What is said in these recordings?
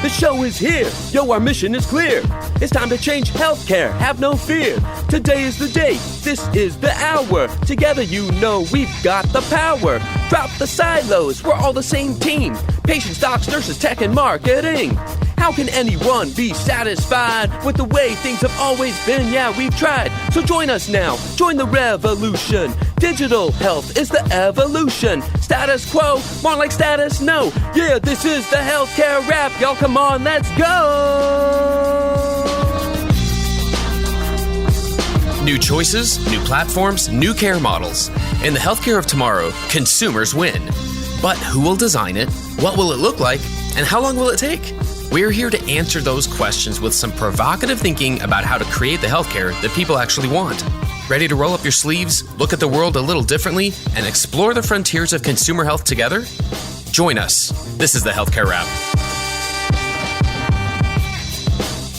The show is here. Yo, our mission is clear. It's time to change healthcare. Have no fear. Today is the day. This is the hour. Together, you know we've got the power. Drop the silos. We're all the same team. Patients, docs, nurses, tech, and marketing. How can anyone be satisfied with the way things have always been? Yeah, we've tried. So join us now. Join the revolution. Digital health is the evolution. Status quo, more like status no. Yeah, this is the healthcare rap. Y'all come on, let's go. New choices, new platforms, new care models. In the healthcare of tomorrow, consumers win. But who will design it? What will it look like? And how long will it take? We're here to answer those questions with some provocative thinking about how to create the healthcare that people actually want. Ready to roll up your sleeves, look at the world a little differently, and explore the frontiers of consumer health together? Join us. This is the Healthcare Wrap.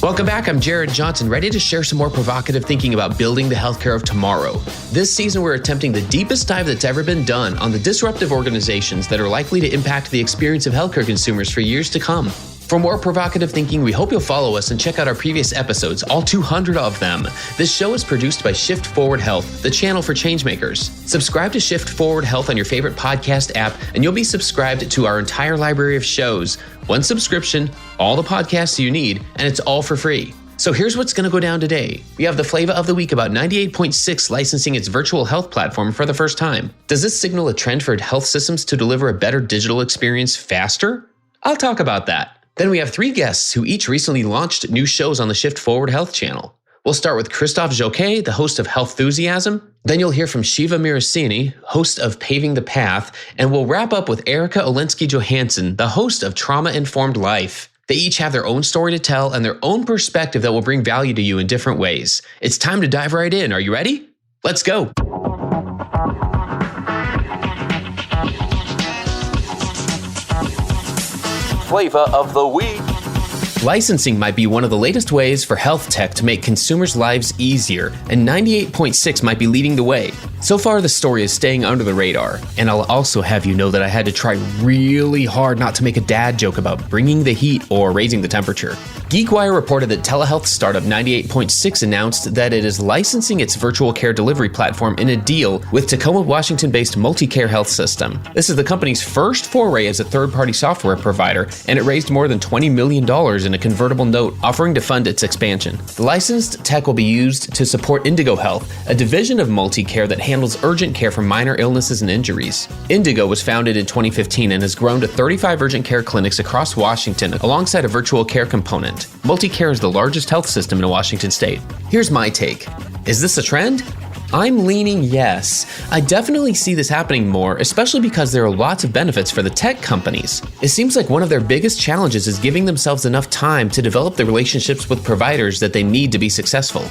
Welcome back. I'm Jared Johnson, ready to share some more provocative thinking about building the healthcare of tomorrow. This season, we're attempting the deepest dive that's ever been done on the disruptive organizations that are likely to impact the experience of healthcare consumers for years to come. For more provocative thinking, we hope you'll follow us and check out our previous episodes, all 200 of them. This show is produced by Shift Forward Health, the channel for changemakers. Subscribe to Shift Forward Health on your favorite podcast app, and you'll be subscribed to our entire library of shows. One subscription, all the podcasts you need, and it's all for free. So here's what's going to go down today. We have the flavor of the week about 98.6 licensing its virtual health platform for the first time. Does this signal a trend for health systems to deliver a better digital experience faster? I'll talk about that. Then we have 3 guests who each recently launched new shows on the Shift Forward Health channel. We'll start with Christophe Jauquet, the host of Healthusiasm. Then you'll hear from Shiva Mirhosseini, host of Paving the Path. And we'll wrap up with Olenski Johansen, the host of Trauma Informed Life. They each have their own story to tell and their own perspective that will bring value to you in different ways. It's time to dive right in. Are you ready? Let's go. Flavor of the week. Licensing might be one of the latest ways for health tech to make consumers' lives easier, and 98.6 might be leading the way. So far, the story is staying under the radar, and I'll also have you know that I had to try really hard not to make a dad joke about bringing the heat or raising the temperature. GeekWire reported that telehealth startup 98.6 announced that it is licensing its virtual care delivery platform in a deal with Tacoma, Washington-based Multicare Health System. This is the company's first foray as a third-party software provider, and it raised more than $20 million in a convertible note offering to fund its expansion. The licensed tech will be used to support Indigo Health, a division of Multicare that handles urgent care for minor illnesses and injuries. Indigo was founded in 2015 and has grown to 35 urgent care clinics across Washington alongside a virtual care component. Multicare is the largest health system in Washington state. Here's my take. Is this a trend? I'm leaning yes. I definitely see this happening more, especially because there are lots of benefits for the tech companies. It seems like one of their biggest challenges is giving themselves enough time to develop the relationships with providers that they need to be successful.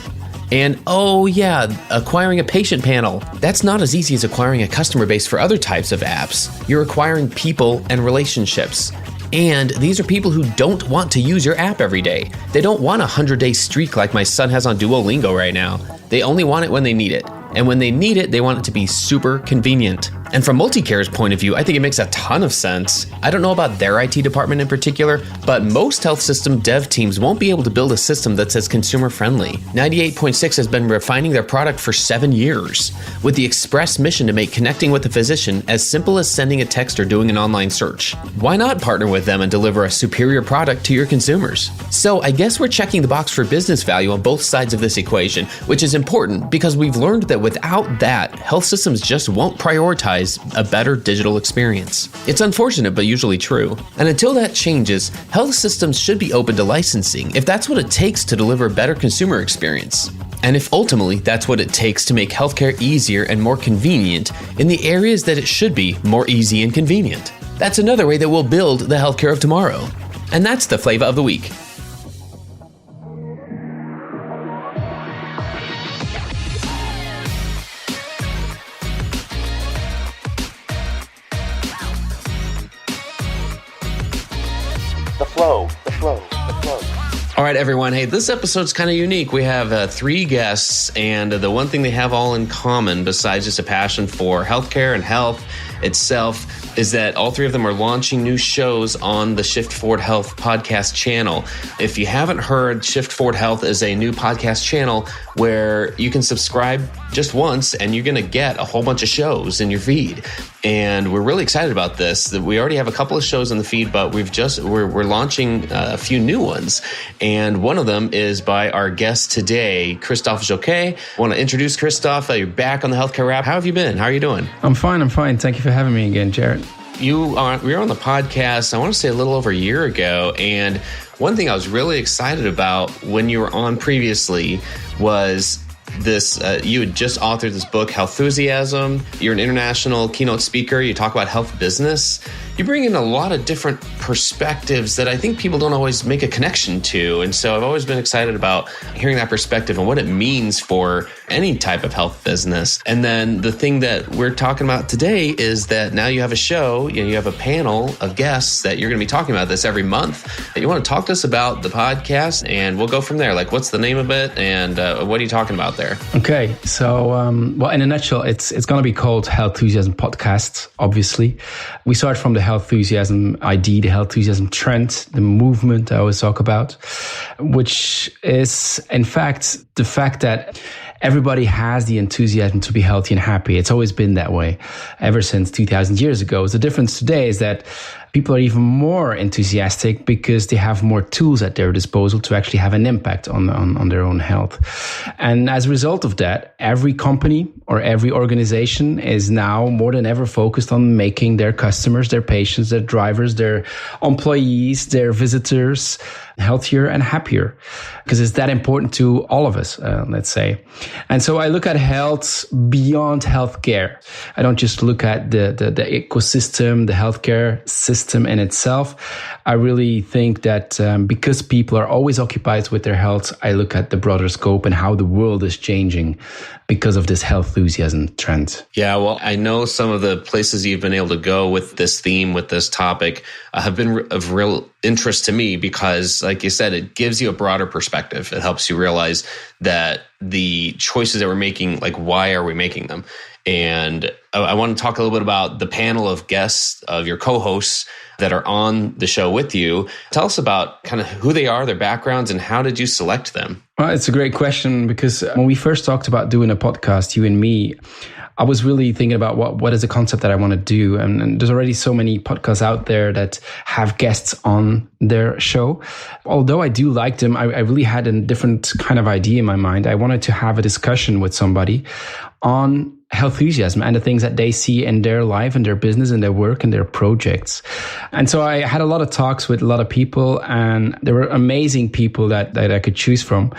And oh yeah, acquiring a patient panel. That's not as easy as acquiring a customer base for other types of apps. You're acquiring people and relationships. And these are people who don't want to use your app every day. They don't want a 100-day streak like my son has on Duolingo right now. They only want it when they need it. And when they need it, they want it to be super convenient. And from Multicare's point of view, I think it makes a ton of sense. I don't know about their IT department in particular, but most health system dev teams won't be able to build a system that's as consumer friendly. 98.6 has been refining their product for 7 years, with the express mission to make connecting with a physician as simple as sending a text or doing an online search. Why not partner with them and deliver a superior product to your consumers? So I guess we're checking the box for business value on both sides of this equation, which is important because we've learned that without that, health systems just won't prioritize a better digital experience. It's unfortunate, but usually true. And until that changes, health systems should be open to licensing if that's what it takes to deliver a better consumer experience. And if ultimately that's what it takes to make healthcare easier and more convenient in the areas that it should be more easy and convenient. That's another way that we'll build the healthcare of tomorrow. And that's the flavor of the week. The flow. All right, everyone. Hey, this episode's kind of unique. We have 3 guests, and the one thing they have all in common, besides just a passion for healthcare and health, itself is that all three of them are launching new shows on the Shift Forward Health podcast channel. If you haven't heard, Shift Forward Health is a new podcast channel where you can subscribe just once and you're going to get a whole bunch of shows in your feed. And we're really excited about this. We already have a couple of shows in the feed, but we're launching a few new ones. And one of them is by our guest today, Christophe Jauquet. I want to introduce Christophe. You're back on the Healthcare Wrap. How have you been? How are you doing? I'm fine. Thank you for having me again, Jared. We were on the podcast, I want to say a little over a year ago. And one thing I was really excited about when you were on previously was this, you had just authored this book, Healthusiasm. You're an international keynote speaker. You talk about health business. You bring in a lot of different perspectives that I think people don't always make a connection to. And so I've always been excited about hearing that perspective and what it means for any type of health business. And then the thing that we're talking about today is that now you have a show, you have a panel of guests that you're going to be talking about this every month. You want to talk to us about the podcast and we'll go from there. Like, what's the name of it and what are you talking about there? Okay. So, well, in a nutshell, it's going to be called Healthusiasm Podcast, obviously. We start from the Healthusiasm ID, the Healthusiasm trend, the movement I always talk about, which is, in fact, the fact that everybody has the enthusiasm to be healthy and happy. It's always been that way ever since 2,000 years ago. The difference today is that people are even more enthusiastic because they have more tools at their disposal to actually have an impact on their own health. And as a result of that, every company or every organization is now more than ever focused on making their customers, their patients, their drivers, their employees, their visitors healthier and happier, because it's that important to all of us, let's say. And so I look at health beyond healthcare. I don't just look at the ecosystem, the healthcare system in itself. I really think that because people are always occupied with their health, I look at the broader scope and how the world is changing because of this healthusiasm trend. Yeah, well, I know some of the places you've been able to go with this theme, with this topic, have been of real interest to me because, like you said, it gives you a broader perspective. It helps you realize that the choices that we're making, like, why are we making them? And I want to talk a little bit about the panel of guests, of your co-hosts that are on the show with you. Tell us about kind of who they are, their backgrounds, and how did you select them? Well, it's a great question because when we first talked about doing a podcast, you and me, I was really thinking about what is the concept that I want to do. And there's already so many podcasts out there that have guests on their show. Although I do like them, I really had a different kind of idea in my mind. I wanted to have a discussion with somebody on healthusiasm and the things that they see in their life and their business and their work and their projects. And so I had a lot of talks with a lot of people, and there were amazing people that I could choose from.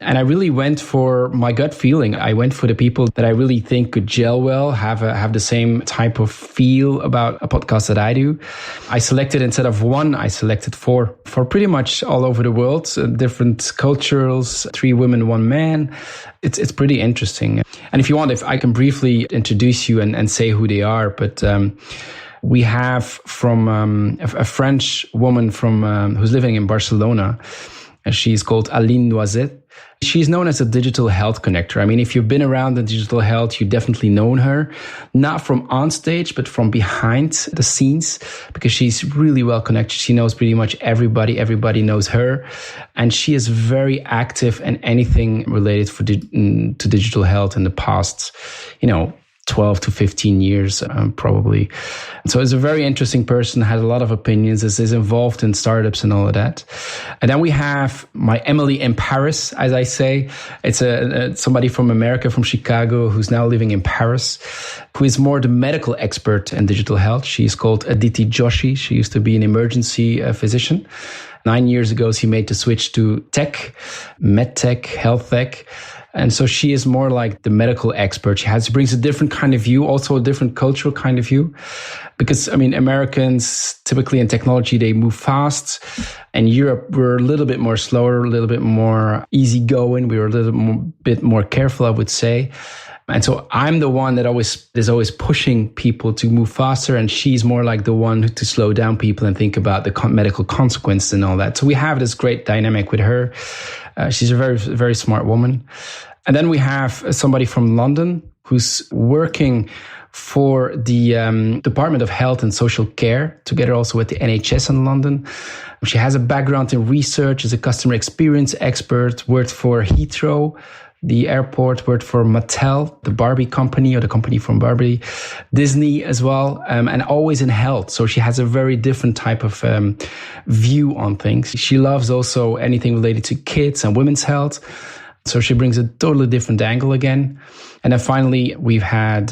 And I really went for my gut feeling. I went for the people that I really think could gel well, have the same type of feel about a podcast that I do. I selected, instead of one, I selected four for pretty much all over the world, different cultures, 3 women, 1 man. It's pretty interesting. And if you want, if I can briefly introduce you and say who they are, but we have from a French woman from who's living in Barcelona. She's called Aline Noisette. She's known as a digital health connector. I mean, if you've been around in digital health, you've definitely known her, not from on stage, but from behind the scenes, because she's really well connected. She knows pretty much everybody. Everybody knows her. And she is very active in anything related to digital health in the past, 12 to 15 years, probably. So it's a very interesting person, has a lot of opinions, is involved in startups and all of that. And then we have my Emily in Paris, as I say. It's somebody from America, from Chicago, who's now living in Paris, who is more the medical expert in digital health. She's called Aditi Joshi. She used to be an emergency physician. 9 years ago, she made the switch to tech, medtech, health tech. And so she is more like the medical expert. She brings a different kind of view, also a different cultural kind of view. Because, I mean, Americans typically in technology, they move fast. And Europe, we're a little bit more slower, a little bit more easygoing. We were a little bit more careful, I would say. And so I'm the one that is always pushing people to move faster. And she's more like the one to slow down people and think about the medical consequences and all that. So we have this great dynamic with her. She's a very, very smart woman. And then we have somebody from London who's working for the Department of Health and Social Care, together also with the NHS in London. She has a background in research, is a customer experience expert, worked for Heathrow, the airport, worked for Mattel, the Barbie company, or the company from Barbie, Disney as well, and always in health. So she has a very different type of view on things. She loves also anything related to kids and women's health. So she brings a totally different angle again. And then finally, we've had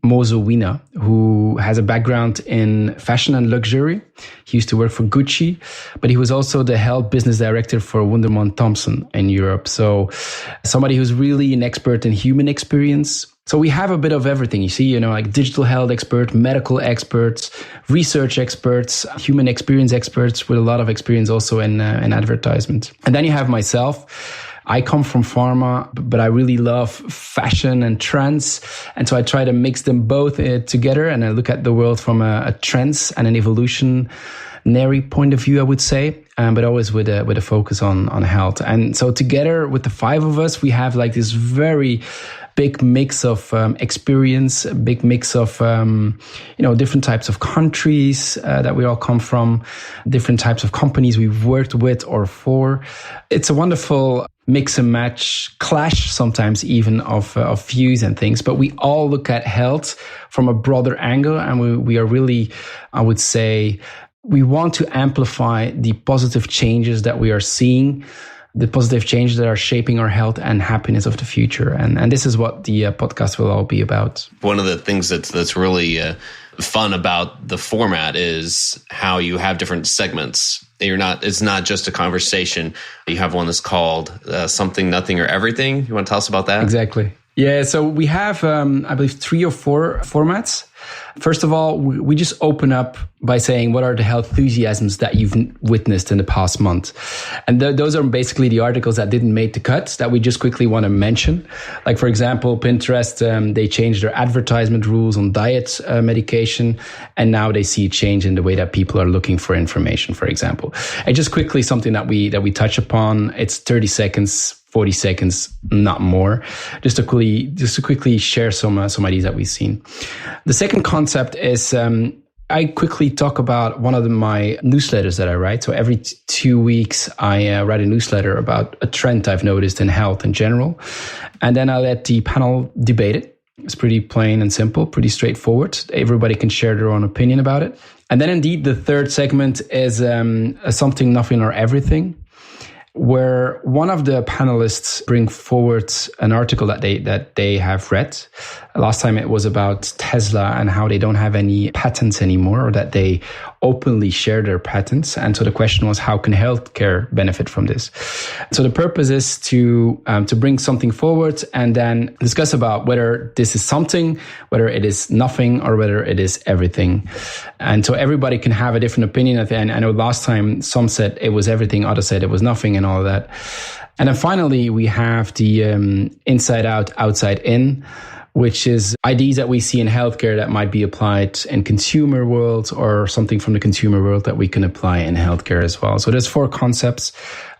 Mozo Wina, who has a background in fashion and luxury. He used to work for Gucci, but he was also the health business director for Wunderman Thompson in Europe. So somebody who's really an expert in human experience. So we have a bit of everything, you see, like digital health expert, medical experts, research experts, human experience experts with a lot of experience also in advertisement. And then you have myself. I come from pharma, but I really love fashion and trends. And so I try to mix them both together. And I look at the world from a trends and an evolutionary point of view, I would say, but always with a focus on health. And so together with the five of us, we have like this very big mix of experience, a big mix of, different types of countries that we all come from, different types of companies we've worked with or for. It's a wonderful mix and match, clash sometimes even of views and things, but we all look at health from a broader angle, and we are really, I would say, we want to amplify the positive changes that we are seeing, the positive changes that are shaping our health and happiness of the future. And this is what the podcast will all be about. One of the things that's really fun about the format is how you have different segments. It's not just a conversation. You have one that's called Something, Nothing, or Everything. You want to tell us about that? Exactly. Yeah, so we have, I believe, 3 or 4 formats. First of all, we just open up by saying, what are the healthhusiasms that you've witnessed in the past month? And those are basically the articles that didn't make the cut that we just quickly want to mention. Like, for example, Pinterest, they changed their advertisement rules on diet medication. And now they see a change in the way that people are looking for information, for example. And just quickly, something that we touch upon. It's 30 seconds, 40 seconds, not more, just to quickly share some ideas that we've seen. The second concept is I quickly talk about one of my newsletters that I write. So every 2 weeks, I write a newsletter about a trend I've noticed in health in general. And then I let the panel debate it. It's pretty plain and simple, pretty straightforward. Everybody can share their own opinion about it. And then indeed, the third segment is Something, Nothing, or Everything, where one of the panelists bring forward an article that they have read. Last time it was about Tesla and how they don't have any patents anymore, or that they openly share their patents. And so the question was, how can healthcare benefit from this? So the purpose is to bring something forward and then discuss about whether this is something, whether it is nothing, or whether it is everything. And so everybody can have a different opinion at the end. I know last time some said it was everything, others said it was nothing, and all of that. And then finally, we have the inside out, outside in, which is ideas that we see in healthcare that might be applied in consumer world, or something from the consumer world that we can apply in healthcare as well. So there's 4 concepts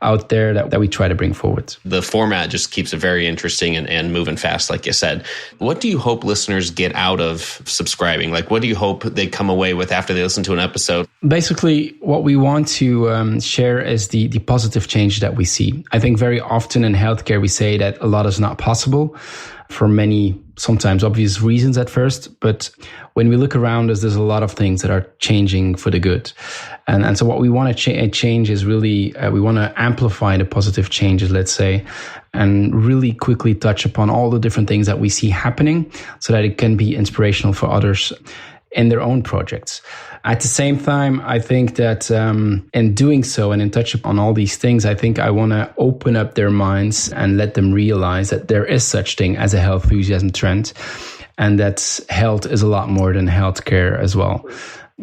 out there that we try to bring forward. The format just keeps it very interesting and moving fast, like you said. What do you hope listeners get out of subscribing? Like, what do you hope they come away with after they listen to an episode? Basically, what we want to share is the positive change that we see. I think very often in healthcare, we say that a lot is not possible for many, sometimes obvious reasons at first. But when we look around us, there's a lot of things that are changing for the good. And so what we want to change is really, we want to amplify the positive changes, let's say, and really quickly touch upon all the different things that we see happening so that it can be inspirational for others in their own projects. At the same time, I think that in doing so and in touch upon all these things, I think I want to open up their minds and let them realize that there is such thing as a healthhusiasm trend, and that health is a lot more than healthcare as well.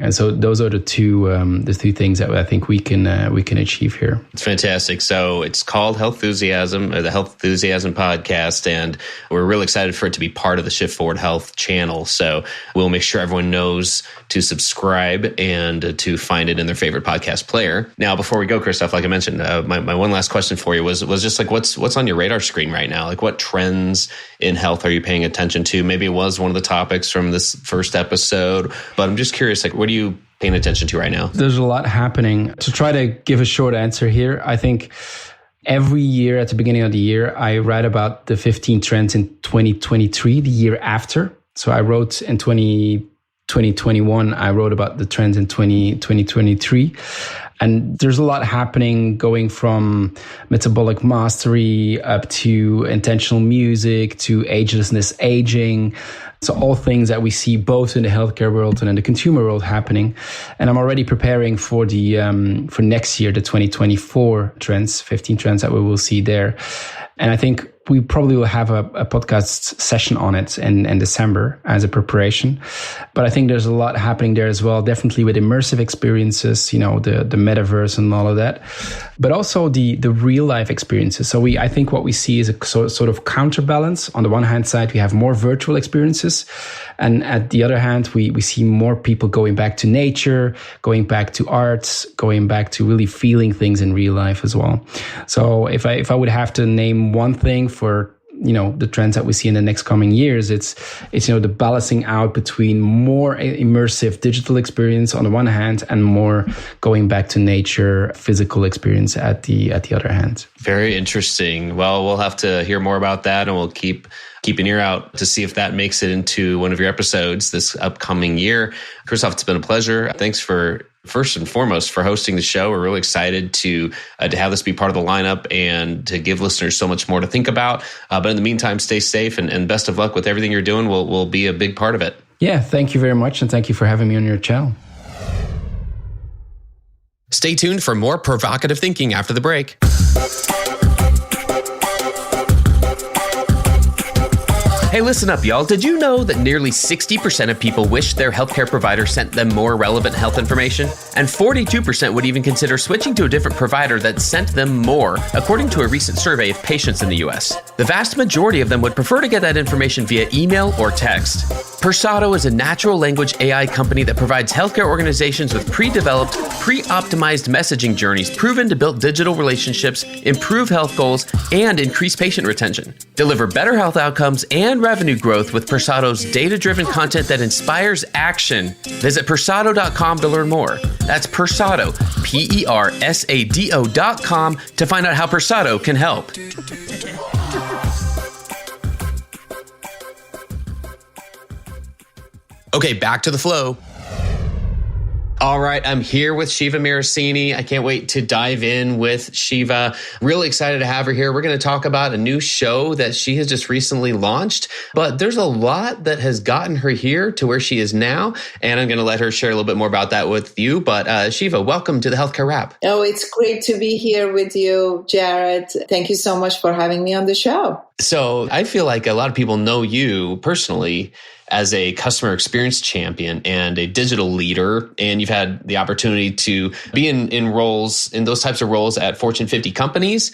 And so those are the two things that I think we can achieve here. It's fantastic. So it's called Healthusiasm, or the Healthusiasm Podcast, and we're really excited for it to be part of the Shift Forward Health channel. So we'll make sure everyone knows to subscribe and to find it in their favorite podcast player. Now, before we go, Christophe, like I mentioned, my one last question for you was just like, what's on your radar screen right now? Like, what trends in health are you paying attention to? Maybe it was one of the topics from this first episode, but I'm just curious, like, what are you paying attention to right now? There's a lot happening. To try to give a short answer here, I think every year at the beginning of the year, I write about the 15 trends in 2023, the year after. So I wrote in 2021, I wrote about the trends in 2023. And there's a lot happening, going from metabolic mastery up to intentional music to agelessness, aging. So all things that we see both in the healthcare world and in the consumer world happening. And I'm already preparing for for next year, the 2024 trends, 15 trends that we will see there. And I think we probably will have a podcast session on it in December as a preparation. But I think there's a lot happening there as well, definitely with immersive experiences, the metaverse and all of that, but also the real life experiences. So I think what we see is a sort of counterbalance. On the one hand side, we have more virtual experiences. And at the other hand, we see more people going back to nature, going back to arts, going back to really feeling things in real life as well. So if I would have to name one thing for the trends that we see in the next coming years, it's the balancing out between more immersive digital experience on the one hand and more going back to nature physical experience at the other hand. Very interesting. Well, we'll have to hear more about that, and we'll keep an ear out to see if that makes it into one of your episodes this upcoming year. Christophe, it's been a pleasure. Thanks first and foremost for hosting the show. We're really excited to have this be part of the lineup and to give listeners so much more to think about. But in the meantime, stay safe and best of luck with everything you're doing. We'll be a big part of it. Yeah, thank you very much. And thank you for having me on your channel. Stay tuned for more provocative thinking after the break. Hey, listen up, y'all. Did you know that nearly 60% of people wish their healthcare provider sent them more relevant health information? And 42% would even consider switching to a different provider that sent them more, according to a recent survey of patients in the US. The vast majority of them would prefer to get that information via email or text. Persado is a natural language AI company that provides healthcare organizations with pre-developed, pre-optimized messaging journeys proven to build digital relationships, improve health goals, and increase patient retention. Deliver better health outcomes and revenue growth with Persado's data-driven content that inspires action. Visit Persado.com to learn more. That's Persado, Persado.com, to find out how Persado can help. Okay, back to the flow. All right, I'm here with Shiva Mirhosseini. I can't wait to dive in with Shiva. Really excited to have her here. We're going to talk about a new show that she has just recently launched, but there's a lot that has gotten her here to where she is now, and I'm going to let her share a little bit more about that with you. But Shiva, welcome to the Healthcare Wrap. Oh, it's great to be here with you, Jared. Thank you so much for having me on the show. So I feel like a lot of people know you personally as a customer experience champion and a digital leader, and you've had the opportunity to be in those types of roles at Fortune 50 companies.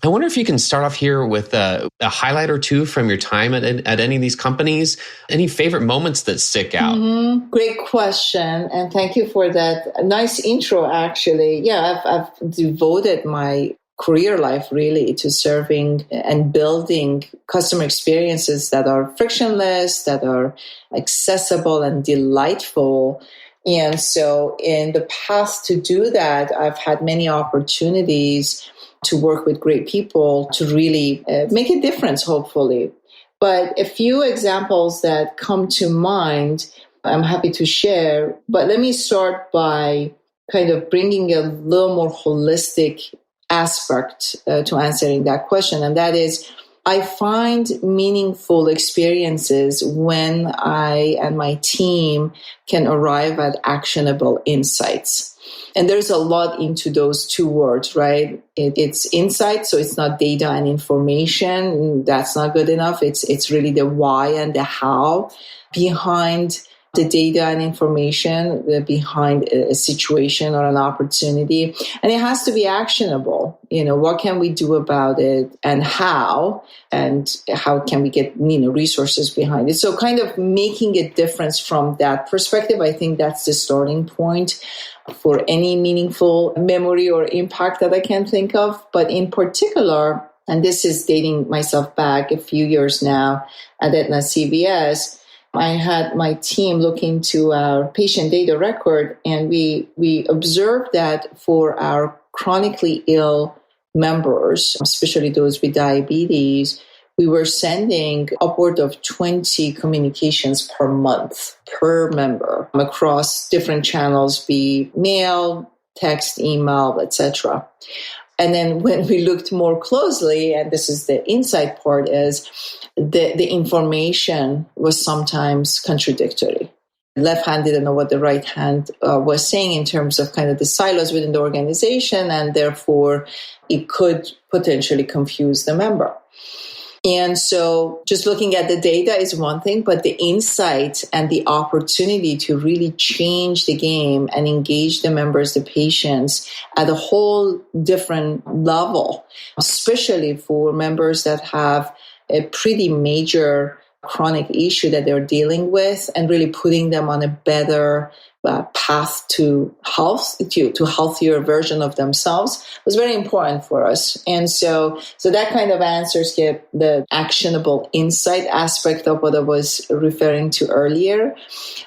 I wonder if you can start off here with a highlight or two from your time at any of these companies. Any favorite moments that stick out? Mm-hmm. Great question. And thank you for that nice intro, actually. Yeah, I've devoted my career life really to serving and building customer experiences that are frictionless, that are accessible and delightful. And so in the past to do that, I've had many opportunities to work with great people to really make a difference, hopefully. But a few examples that come to mind, I'm happy to share. But let me start by kind of bringing a little more holistic aspect to answering that question. And that is, I find meaningful experiences when I and my team can arrive at actionable insights. And there's a lot into those two words, right? It's insight, so it's not data and information. That's not good enough. It's really the why and the how behind the data and information behind a situation or an opportunity. And it has to be actionable. What can we do about it and how can we get, resources behind it? So kind of making a difference from that perspective, I think that's the starting point for any meaningful memory or impact that I can think of. But in particular, and this is dating myself back a few years now at Aetna CVS, I had my team look into our patient data record, and we observed that for our chronically ill members, especially those with diabetes, we were sending upward of 20 communications per month per member across different channels, be mail, text, email, etc. And then when we looked more closely, and this is the insight part, is the information was sometimes contradictory. Left hand didn't know what the right hand was saying in terms of kind of the silos within the organization, and therefore it could potentially confuse the member. And so just looking at the data is one thing, but the insight and the opportunity to really change the game and engage the members, the patients at a whole different level, especially for members that have a pretty major chronic issue that they're dealing with, and really putting them on a better path to health, to healthier version of themselves was very important for us. And so that kind of answers the actionable insight aspect of what I was referring to earlier.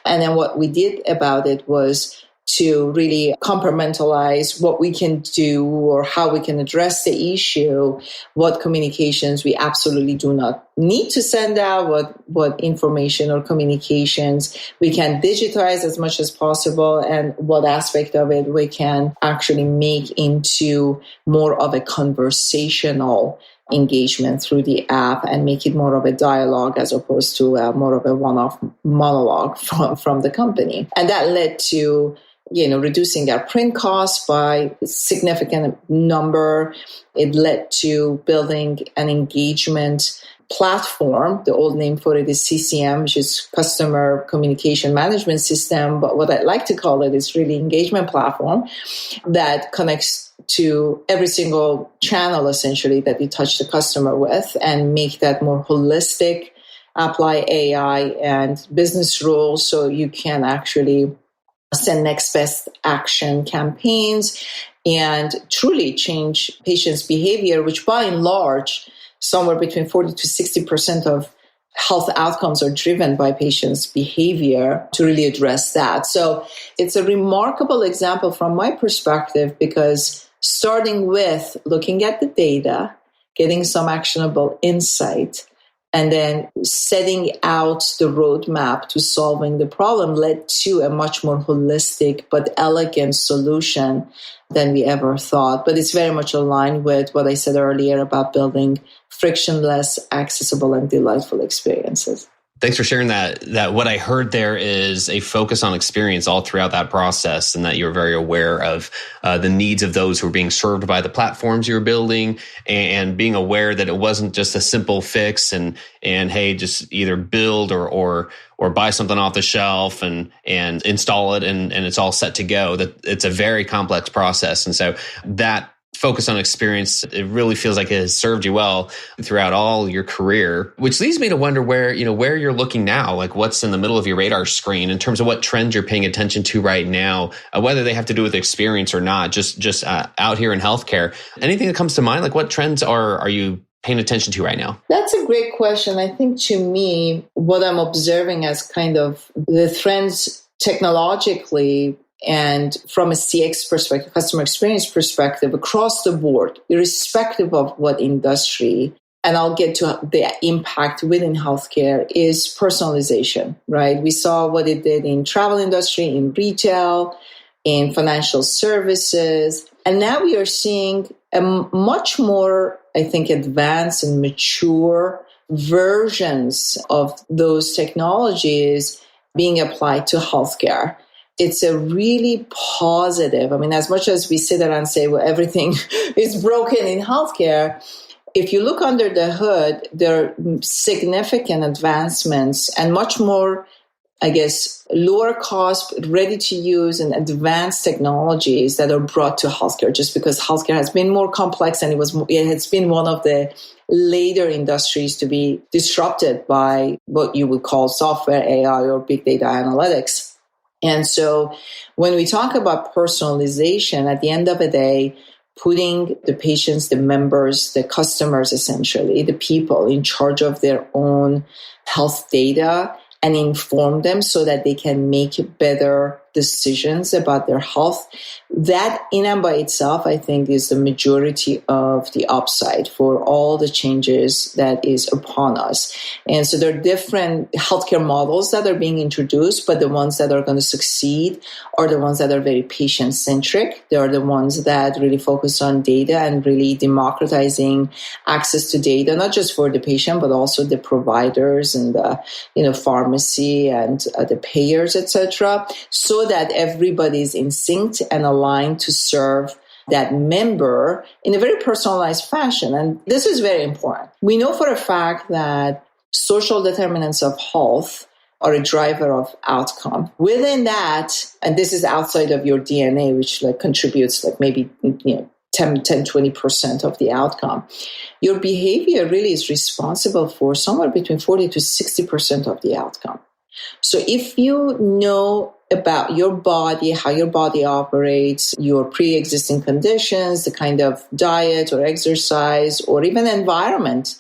And then what we did about it was to really compartmentalize what we can do or how we can address the issue, what communications we absolutely do not need to send out, what information or communications we can digitize as much as possible, and what aspect of it we can actually make into more of a conversational engagement through the app and make it more of a dialogue as opposed to more of a one-off monologue from the company. And that led to reducing our print costs by a significant number. It led to building an engagement platform. The old name for it is CCM, which is Customer Communication Management System. But what I like to call it is really engagement platform that connects to every single channel, essentially, that you touch the customer with, and make that more holistic, apply AI and business rules so you can actually send next best action campaigns and truly change patients' behavior, which by and large, somewhere between 40 to 60% of health outcomes are driven by patients' behavior, to really address that. So it's a remarkable example from my perspective, because starting with looking at the data, getting some actionable insight, and then setting out the roadmap to solving the problem led to a much more holistic but elegant solution than we ever thought. But it's very much aligned with what I said earlier about building frictionless, accessible, and delightful experiences. Thanks for sharing that. What I heard there is a focus on experience all throughout that process, and that you're very aware of the needs of those who are being served by the platforms you're building, and being aware that it wasn't just a simple fix and hey, just either build or buy something off the shelf and install it and it's all set to go. That it's a very complex process. And so that focus on experience, it really feels like it has served you well throughout all your career, which leads me to wonder where you're looking now, like what's in the middle of your radar screen in terms of what trends you're paying attention to right now, whether they have to do with experience or not, just out here in healthcare. Anything that comes to mind, like what trends are you paying attention to right now? That's a great question. I think to me, what I'm observing as kind of the trends technologically and from a CX perspective, customer experience perspective, across the board, irrespective of what industry, and I'll get to the impact within healthcare, is personalization, right? We saw what it did in travel industry, in retail, in financial services, and now we are seeing a much more, I think, advanced and mature versions of those technologies being applied to healthcare. It's a really positive. I mean, as much as we sit there and say, well, everything is broken in healthcare, if you look under the hood, there are significant advancements and much more lower cost, ready to use and advanced technologies that are brought to healthcare, just because healthcare has been more complex and it has been one of the later industries to be disrupted by what you would call software, AI, or big data analytics. And so when we talk about personalization, at the end of the day, putting the patients, the members, the customers, essentially, the people in charge of their own health data and inform them so that they can make better decisions about their health. That in and by itself, I think, is the majority of the upside for all the changes that is upon us. And so there are different healthcare models that are being introduced, but the ones that are going to succeed are the ones that are very patient-centric. They are the ones that really focus on data and really democratizing access to data, not just for the patient, but also the providers and the pharmacy and the payers, etc., so that everybody's in sync and aligned to serve that member in a very personalized fashion. And this is very important. We know for a fact that social determinants of health are a driver of outcome. Within that, and this is outside of your DNA, which contributes maybe 10, 20% of the outcome. Your behavior really is responsible for somewhere between 40 to 60% of the outcome. So if you know about your body, how your body operates, your pre-existing conditions, the kind of diet or exercise or even environment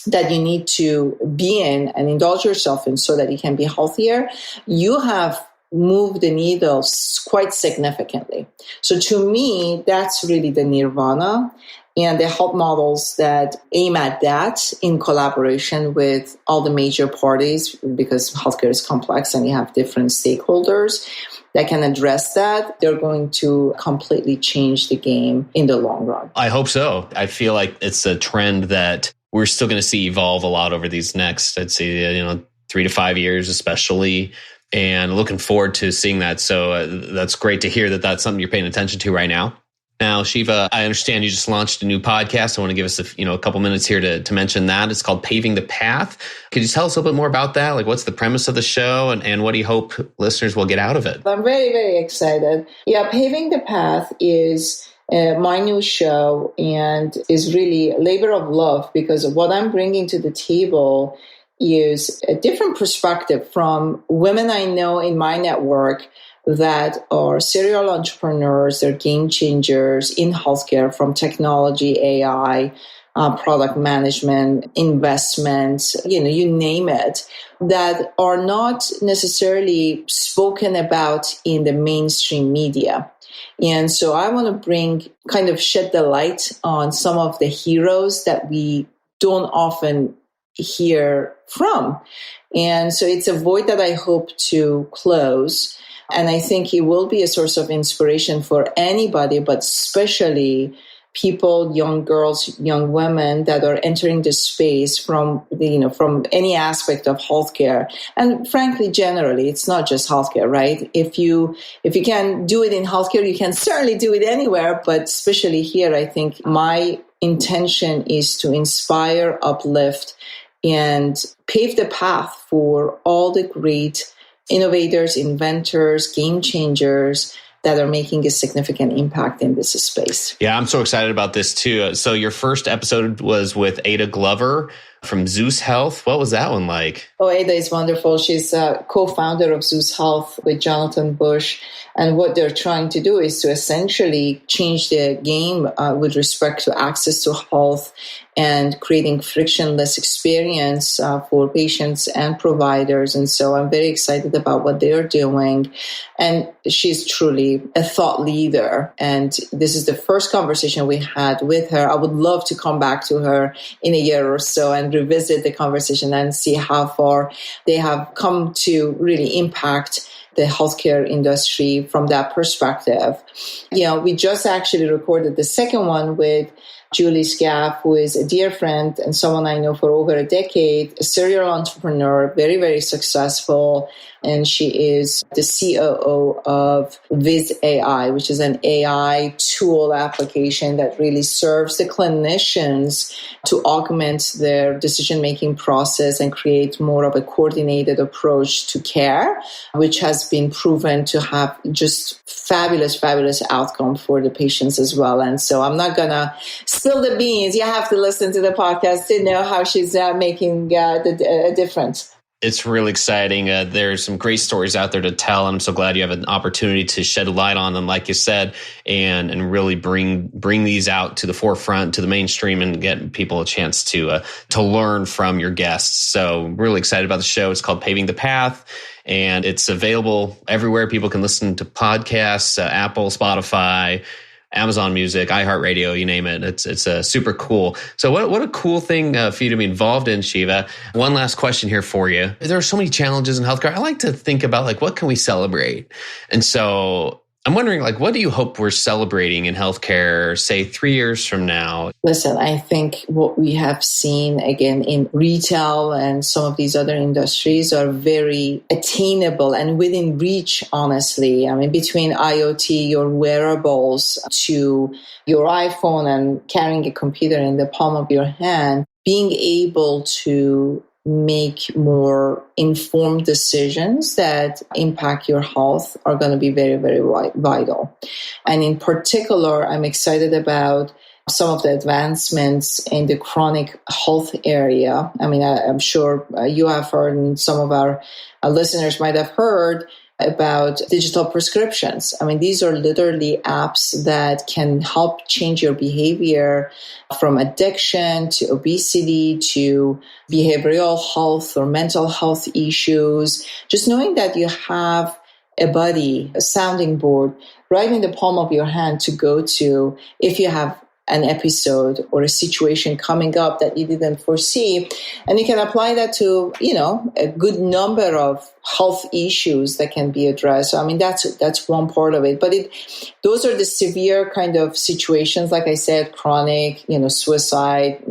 that you need to be in and indulge yourself in so that you can be healthier, you have moved the needle quite significantly. So to me, that's really the nirvana. And the health models that aim at that in collaboration with all the major parties, because healthcare is complex and you have different stakeholders that can address that, they're going to completely change the game in the long run. I hope so. I feel like it's a trend that we're still going to see evolve a lot over these next, I'd say, 3 to 5 years, especially. And looking forward to seeing that. So that's great to hear that that's something you're paying attention to right now. Now, Shiva, I understand you just launched a new podcast. I want to give us a couple minutes here to mention that. It's called Paving the Path. Could you tell us a little bit more about that? Like, what's the premise of the show and what do you hope listeners will get out of it? I'm very, very excited. Yeah, Paving the Path is my new show and is really a labor of love, because what I'm bringing to the table is a different perspective from women I know in my network that are serial entrepreneurs. They're game changers in healthcare, from technology, AI, product management, investments, you name it, that are not necessarily spoken about in the mainstream media. And so I want to shed the light on some of the heroes that we don't often hear from. And so it's a void that I hope to close. And I think it will be a source of inspiration for anybody, but especially people, young girls, young women that are entering this space from any aspect of healthcare. And frankly, generally, it's not just healthcare, right? If you can do it in healthcare, you can certainly do it anywhere. But especially here, I think my intention is to inspire, uplift, and pave the path for all the great innovators, inventors, game changers that are making a significant impact in this space. Yeah, I'm so excited about this too. So your first episode was with Ada Glover from Zeus Health. What was that one like? Oh, Ada is wonderful. She's a co-founder of Zeus Health with Jonathan Bush. And what they're trying to do is to essentially change the game with respect to access to health and creating frictionless experience for patients and providers. And so I'm very excited about what they're doing. And she's truly a thought leader. And this is the first conversation we had with her. I would love to come back to her in a year or so and revisit the conversation and see how far they have come to really impact the healthcare industry from that perspective. We just actually recorded the second one with Julie Scaff, who is a dear friend and someone I know for over a decade, a serial entrepreneur, very, very successful. And she is the COO of Viz AI, which is an AI tool application that really serves the clinicians to augment their decision-making process and create more of a coordinated approach to care, which has been proven to have just fabulous outcome for the patients as well. And so I'm not going to spill the beans. You have to listen to the podcast to know how she's making a difference. It's really exciting. There's some great stories out there to tell, and I'm so glad you have an opportunity to shed a light on them, like you said, and really bring these out to the forefront, to the mainstream, and get people a chance to learn from your guests. So really excited about the show. It's called Paving the Path, and it's available everywhere people can listen to podcasts, Apple, Spotify, Amazon Music, iHeartRadio, you name it. It's super cool. So what a cool thing for you to be involved in, Shiva. One last question here for you. There are so many challenges in healthcare. I like to think about what can we celebrate? And so I'm wondering, what do you hope we're celebrating in healthcare, say 3 years from now? Listen, I think what we have seen again in retail and some of these other industries are very attainable and within reach, honestly. I mean, between IoT, your wearables, to your iPhone and carrying a computer in the palm of your hand, being able to make more informed decisions that impact your health are going to be very, very vital. And in particular, I'm excited about some of the advancements in the chronic health area. I mean, I'm sure you have heard, and some of our listeners might have heard about digital prescriptions. I mean, these are literally apps that can help change your behavior from addiction to obesity to behavioral health or mental health issues. Just knowing that you have a buddy, a sounding board right in the palm of your hand to go to if you have an episode or a situation coming up that you didn't foresee. And you can apply that to, a good number of health issues that can be addressed. So, I mean, that's one part of it. But those are the severe kind of situations, like I said, chronic, suicide,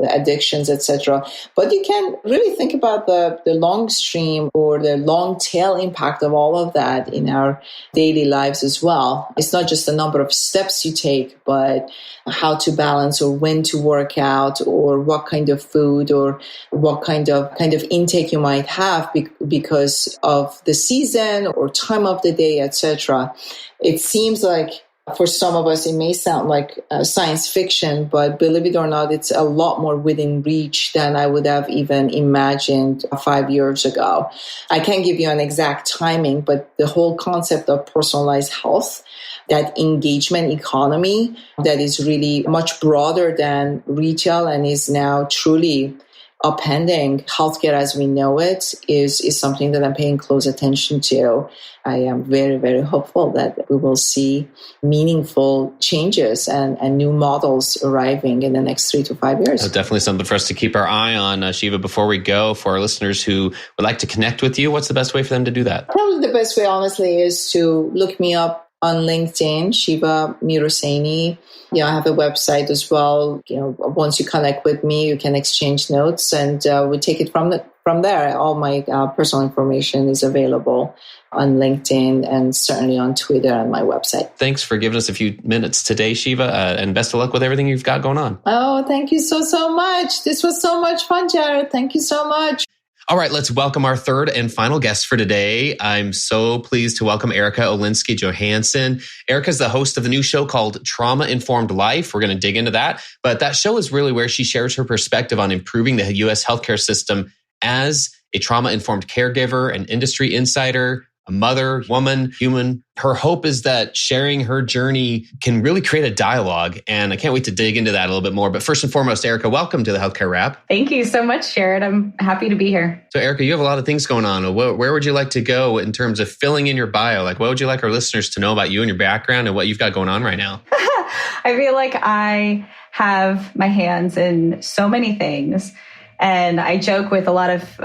addictions, etc. But you can really think about the long stream or the long tail impact of all of that in our daily lives as well. It's not just the number of steps you take, but how to balance or when to work out or what kind of food or what kind of intake you might have because of the season or time of the day, etc. It seems like for some of us, it may sound like science fiction, but believe it or not, it's a lot more within reach than I would have even imagined 5 years ago. I can't give you an exact timing, but the whole concept of personalized health, that engagement economy that is really much broader than retail and is now truly upending healthcare as we know it is something that I'm paying close attention to. I am very, very hopeful that we will see meaningful changes and new models arriving in the next 3 to 5 years. Definitely something for us to keep our eye on. Shiva, before we go, for our listeners who would like to connect with you, what's the best way for them to do that? Probably the best way, honestly, is to look me up on LinkedIn, Shiva Mirhosseini. I have a website as well. Once you connect with me, you can exchange notes and we take it from there. All my personal information is available on LinkedIn and certainly on Twitter and my website. Thanks for giving us a few minutes today, Shiva, and best of luck with everything you've got going on. Oh, thank you so much. This was so much fun, Jared. Thank you so much. All right, let's welcome our third and final guest for today. I'm so pleased to welcome Erica Olenski Johansen. Erica is the host of the new show called Trauma Informed Life. We're going to dig into that. But that show is really where she shares her perspective on improving the U.S. healthcare system as a trauma-informed caregiver, an industry insider, a mother, woman, human. Her hope is that sharing her journey can really create a dialogue. And I can't wait to dig into that a little bit more. But first and foremost, Erica, welcome to the Healthcare Wrap. Thank you so much, Jared. I'm happy to be here. So Erica, you have a lot of things going on. Where would you like to go in terms of filling in your bio? What would you like our listeners to know about you and your background and what you've got going on right now? I feel like I have my hands in so many things. And I joke with a lot of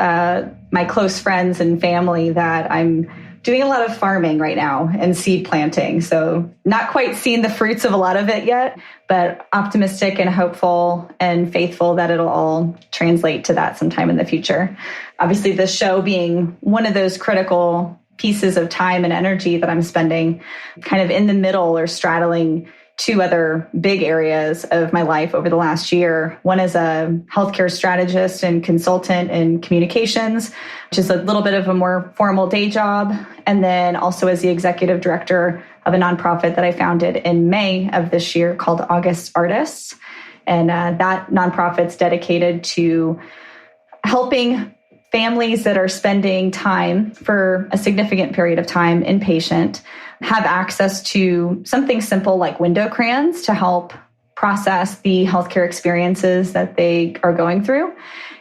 my close friends and family that I'm doing a lot of farming right now and seed planting. So not quite seeing the fruits of a lot of it yet, but optimistic and hopeful and faithful that it'll all translate to that sometime in the future. Obviously, the show being one of those critical pieces of time and energy that I'm spending kind of in the middle or straddling two other big areas of my life over the last year. One is a healthcare strategist and consultant in communications, which is a little bit of a more formal day job. And then also as the executive director of a nonprofit that I founded in May of this year called August Artists. And that nonprofit's dedicated to helping families that are spending time for a significant period of time inpatient have access to something simple like window crayons to help process the healthcare experiences that they are going through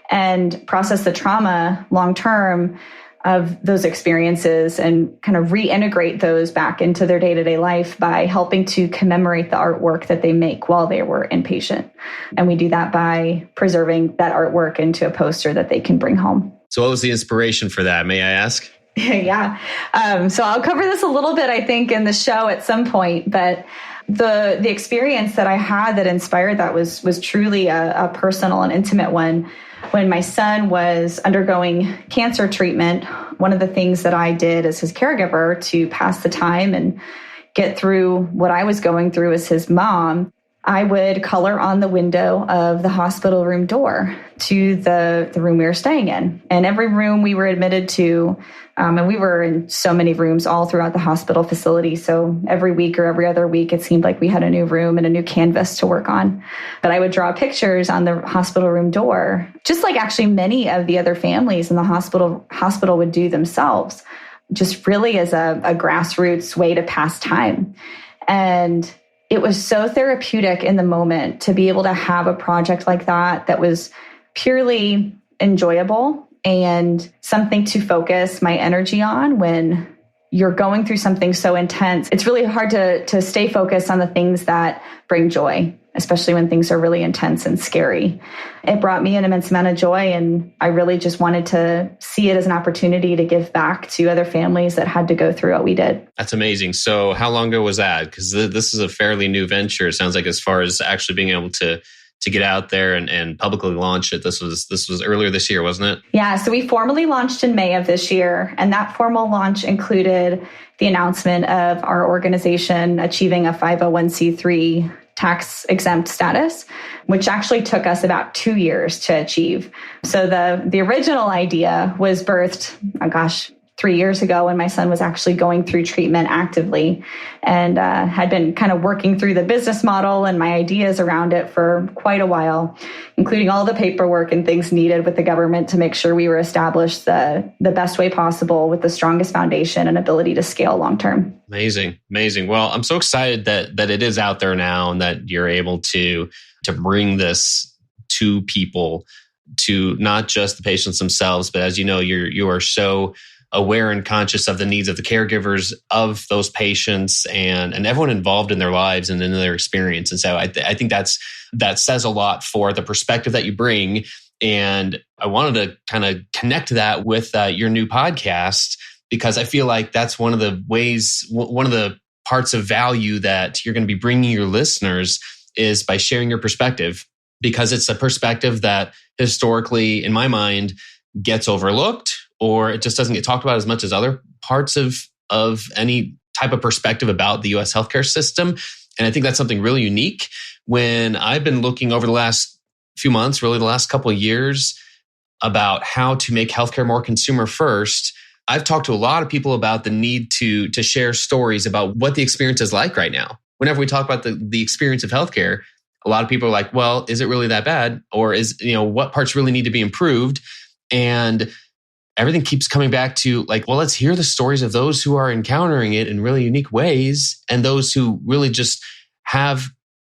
and process the trauma long-term of those experiences and kind of reintegrate those back into their day-to-day life by helping to commemorate the artwork that they make while they were inpatient. And we do that by preserving that artwork into a poster that they can bring home. So what was the inspiration for that, may I ask? Yeah. So I'll cover this a little bit, I think, in the show at some point, but the experience that I had that inspired that was truly a personal and intimate one. When my son was undergoing cancer treatment, one of the things that I did as his caregiver to pass the time and get through what I was going through as his mom, I would color on the window of the hospital room door to the room we were staying in. And every room we were admitted to, and we were in so many rooms all throughout the hospital facility. So every week or every other week, it seemed like we had a new room and a new canvas to work on. But I would draw pictures on the hospital room door, just like actually many of the other families in the hospital would do themselves, just really as a grassroots way to pass time. And it was so therapeutic in the moment to be able to have a project like that was purely enjoyable and something to focus my energy on when you're going through something so intense. It's really hard to stay focused on the things that bring joy, especially when things are really intense and scary. It brought me an immense amount of joy, and I really just wanted to see it as an opportunity to give back to other families that had to go through what we did. That's amazing. So how long ago was that? Because this is a fairly new venture, it sounds like, as far as actually being able to get out there and publicly launch it. This was earlier this year, wasn't it? Yeah, so we formally launched in May of this year, and that formal launch included the announcement of our organization achieving a 501c3 tax-exempt status, which actually took us about 2 years to achieve. So the original idea was birthed, 3 years ago when my son was actually going through treatment actively and had been kind of working through the business model and my ideas around it for quite a while, including all the paperwork and things needed with the government to make sure we were established the best way possible with the strongest foundation and ability to scale long-term. Amazing. Well, I'm so excited that it is out there now and that you're able to bring this to people, to not just the patients themselves, but as you know, you are so aware and conscious of the needs of the caregivers of those patients and everyone involved in their lives and in their experience. And so I think that says a lot for the perspective that you bring. And I wanted to kind of connect that with your new podcast, because I feel like that's one of the parts of value that you're going to be bringing your listeners is by sharing your perspective, because it's a perspective that historically, in my mind, gets overlooked, or it just doesn't get talked about as much as other parts of any type of perspective about the US healthcare system. And I think that's something really unique. When I've been looking over the last few months, really the last couple of years, about how to make healthcare more consumer first, I've talked to a lot of people about the need to share stories about what the experience is like right now. Whenever we talk about the experience of healthcare, a lot of people are like, well, is it really that bad? Or what parts really need to be improved? And everything keeps coming back to let's hear the stories of those who are encountering it in really unique ways and those who really just have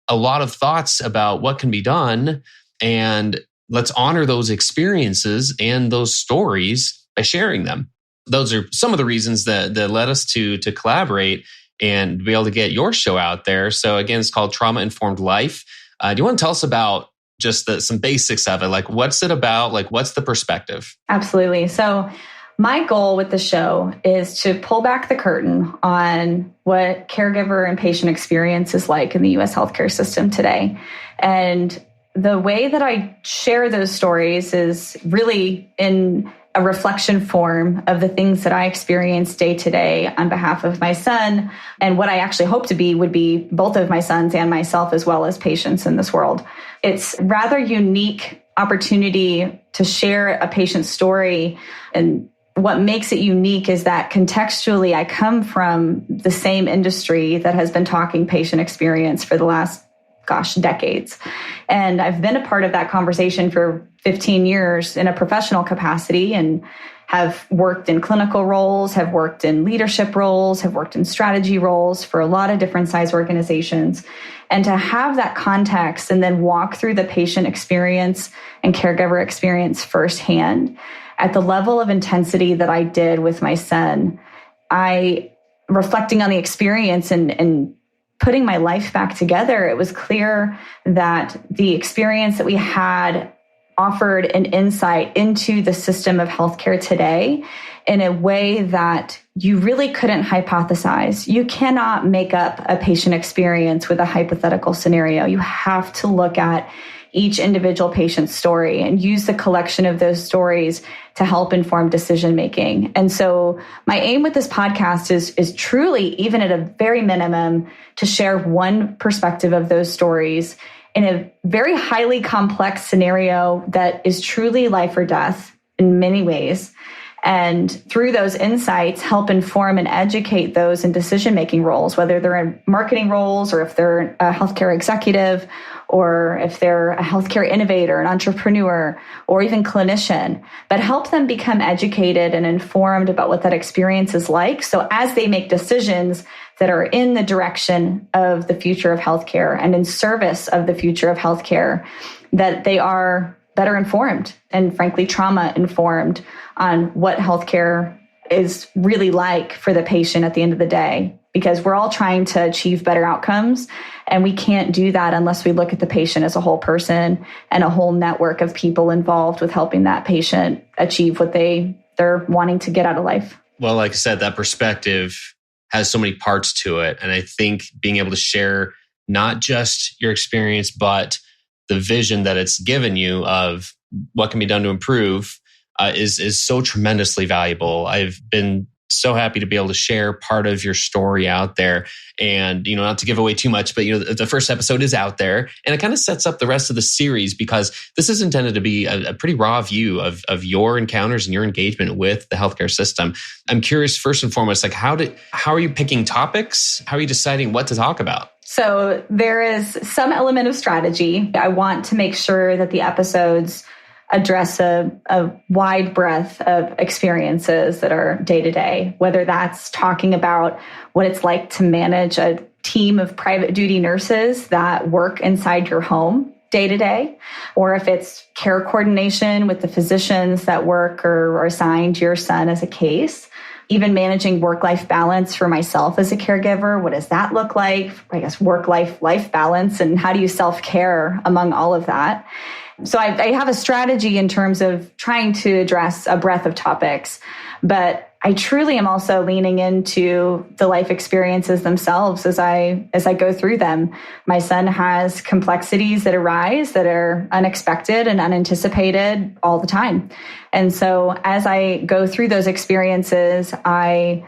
a lot of thoughts about what can be done. And let's honor those experiences and those stories by sharing them. Those are some of the reasons that led us to collaborate and be able to get your show out there. So again, it's called Trauma Informed Life. Do you want to tell us about just some basics of it? What's it about? What's the perspective? Absolutely. So my goal with the show is to pull back the curtain on what caregiver and patient experience is like in the U.S. healthcare system today. And the way that I share those stories is really in a reflection form of the things that I experience day to day on behalf of my son, and what I actually hope to be would be both of my sons and myself, as well as patients in this world. It's rather unique opportunity to share a patient's story. And what makes it unique is that contextually, I come from the same industry that has been talking patient experience for the last decades. And I've been a part of that conversation for 15 years in a professional capacity, and have worked in clinical roles, have worked in leadership roles, have worked in strategy roles for a lot of different size organizations. And to have that context and then walk through the patient experience and caregiver experience firsthand at the level of intensity that I did with my son, reflecting on the experience and putting my life back together, it was clear that the experience that we had offered an insight into the system of healthcare today in a way that you really couldn't hypothesize. You cannot make up a patient experience with a hypothetical scenario. You have to look at each individual patient's story and use the collection of those stories to help inform decision making. And so my aim with this podcast is truly, even at a very minimum, to share one perspective of those stories in a very highly complex scenario that is truly life or death in many ways. And through those insights, help inform and educate those in decision-making roles, whether they're in marketing roles or if they're a healthcare executive, or if they're a healthcare innovator, an entrepreneur, or even clinician, but help them become educated and informed about what that experience is like. So as they make decisions that are in the direction of the future of healthcare and in service of the future of healthcare, that they are better informed and frankly trauma informed on what healthcare is really like for the patient at the end of the day, because we're all trying to achieve better outcomes. And we can't do that unless we look at the patient as a whole person and a whole network of people involved with helping that patient achieve what they're wanting to get out of life. Well, like I said, that perspective has so many parts to it. And I think being able to share not just your experience, but the vision that it's given you of what can be done to improve is so tremendously valuable. I've been so happy to be able to share part of your story out there, and not to give away too much, but the first episode is out there, and it kind of sets up the rest of the series, because this is intended to be a pretty raw view of your encounters and your engagement with the healthcare system. I'm curious, first and foremost, like how are you picking topics? How are you deciding what to talk about? So there is some element of strategy. I want to make sure that the episodes address a wide breadth of experiences that are day to day, whether that's talking about what it's like to manage a team of private duty nurses that work inside your home day to day, or if it's care coordination with the physicians that work or are assigned to your son as a case. Even managing work-life balance for myself as a caregiver. What does that look like? I guess work-life balance, and how do you self-care among all of that? So I have a strategy in terms of trying to address a breadth of topics, but I truly am also leaning into the life experiences themselves as I go through them. My son has complexities that arise that are unexpected and unanticipated all the time. And so as I go through those experiences, I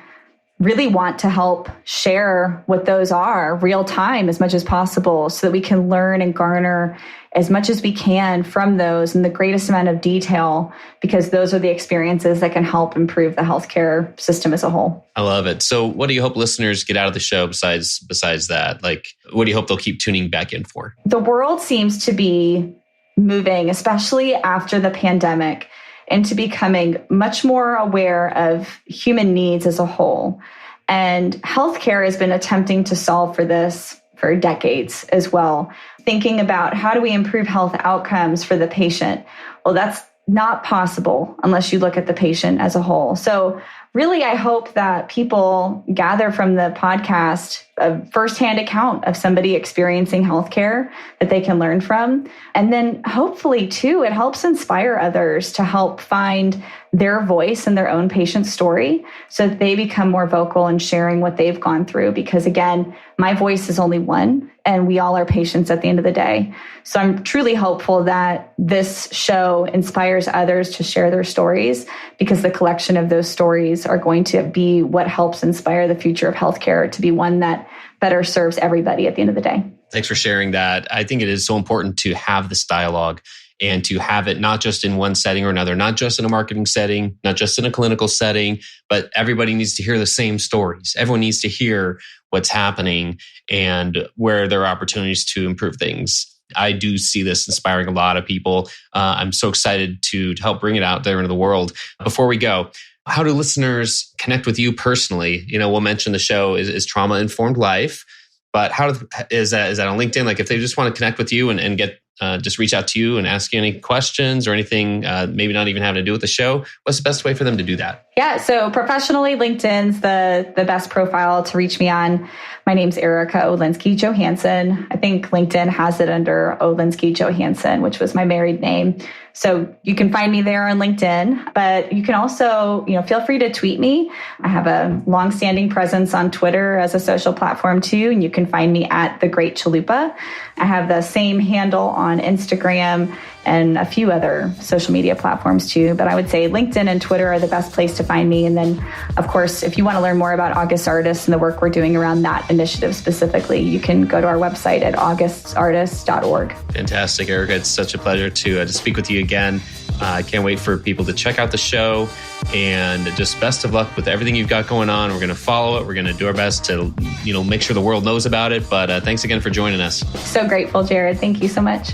really want to help share what those are real time as much as possible, so that we can learn and garner as much as we can from those in the greatest amount of detail, because those are the experiences that can help improve the healthcare system as a whole. I love it. So what do you hope listeners get out of the show besides that? Like, what do you hope they'll keep tuning back in for? The world seems to be moving, especially after the pandemic, into becoming much more aware of human needs as a whole. And healthcare has been attempting to solve for this for decades as well. Thinking about how do we improve health outcomes for the patient? Well, that's not possible unless you look at the patient as a whole. So really, I hope that people gather from the podcast a firsthand account of somebody experiencing healthcare that they can learn from. And then hopefully, too, it helps inspire others to help find their voice in their own patient story so that they become more vocal in sharing what they've gone through. Because again, my voice is only one, and we all are patients at the end of the day. So I'm truly hopeful that this show inspires others to share their stories, because the collection of those stories are going to be what helps inspire the future of healthcare to be one that better serves everybody at the end of the day. Thanks for sharing that. I think it is so important to have this dialogue and to have it not just in one setting or another, not just in a marketing setting, not just in a clinical setting, but everybody needs to hear the same stories. Everyone needs to hear what's happening and where there are opportunities to improve things. I do see this inspiring a lot of people. I'm so excited to help bring it out there into the world. Before we go, how do listeners connect with you personally? We'll mention the show is Trauma Informed Life, but is that on LinkedIn? Like if they just want to connect with you and get just reach out to you and ask you any questions or anything, maybe not even having to do with the show, what's the best way for them to do that? Yeah, so professionally, LinkedIn's the best profile to reach me on. My name's Erica Olenski Johansen. I think LinkedIn has it under Olenski Johansen, which was my married name. So you can find me there on LinkedIn, but you can also, feel free to tweet me. I have a longstanding presence on Twitter as a social platform too, and you can find me at The Great Chalupa. I have the same handle on Instagram and a few other social media platforms too. But I would say LinkedIn and Twitter are the best place to find me. And then, of course, if you want to learn more about August Artists and the work we're doing around that initiative specifically, you can go to our website at augustartists.org. Fantastic, Erica. It's such a pleasure to speak with you again. I can't wait for people to check out the show, and just best of luck with everything you've got going on. We're going to follow it. We're going to do our best to, make sure the world knows about it. But thanks again for joining us. So grateful, Jared. Thank you so much.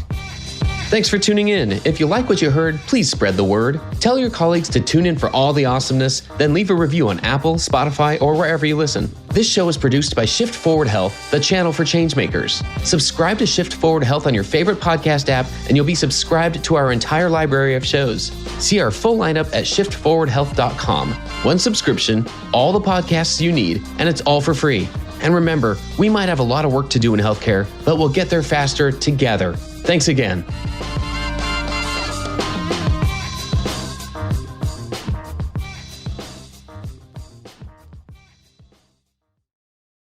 Thanks for tuning in. If you like what you heard, please spread the word. Tell your colleagues to tune in for all the awesomeness, then leave a review on Apple, Spotify, or wherever you listen. This show is produced by Shift Forward Health, the channel for changemakers. Subscribe to Shift Forward Health on your favorite podcast app, and you'll be subscribed to our entire library of shows. See our full lineup at shiftforwardhealth.com. One subscription, all the podcasts you need, and it's all for free. And remember, we might have a lot of work to do in healthcare, but we'll get there faster together. Thanks again.